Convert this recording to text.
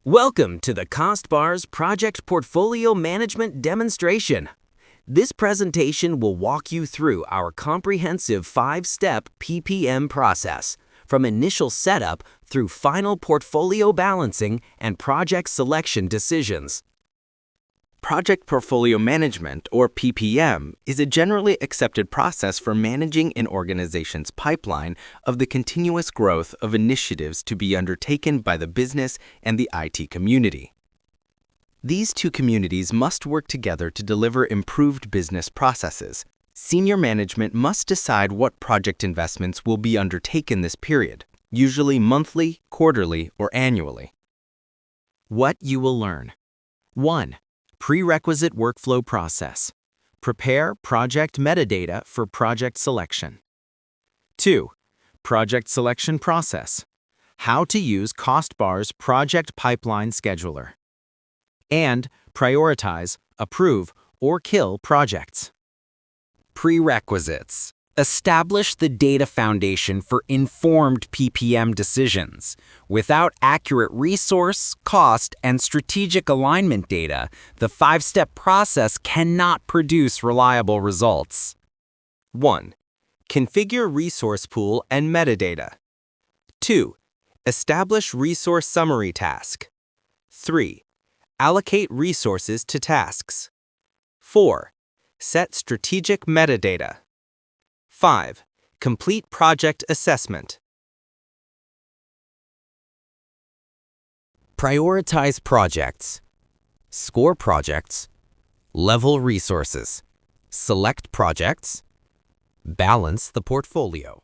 Welcome to the Costbars Project Portfolio Management Demonstration. This presentation will walk you through our comprehensive 5-step PPM process, from initial setup through final portfolio balancing and project selection decisions. Project Portfolio Management, or PPM, is a generally accepted process for managing an organization's pipeline of the continuous growth of initiatives to be undertaken by the business and the IT community. These two communities must work together to deliver improved business processes. Senior management must decide what project investments will be undertaken this period, usually monthly, quarterly, or annually. What you will learn. 1. Prerequisite workflow process. Prepare project metadata for project selection. 2. Project selection process. How to use Costbars Project Pipeline Scheduler. And prioritize, approve, or kill projects. Prerequisites. Establish the data foundation for informed PPM decisions. Without accurate resource, cost, and strategic alignment data, the 5-step process cannot produce reliable results. 1. Configure resource pool and metadata. 2. Establish resource summary task. 3. Allocate resources to tasks. 4. Set strategic metadata. 5. Complete project assessment. Prioritize projects. Score projects. Level resources. Select projects. Balance the portfolio.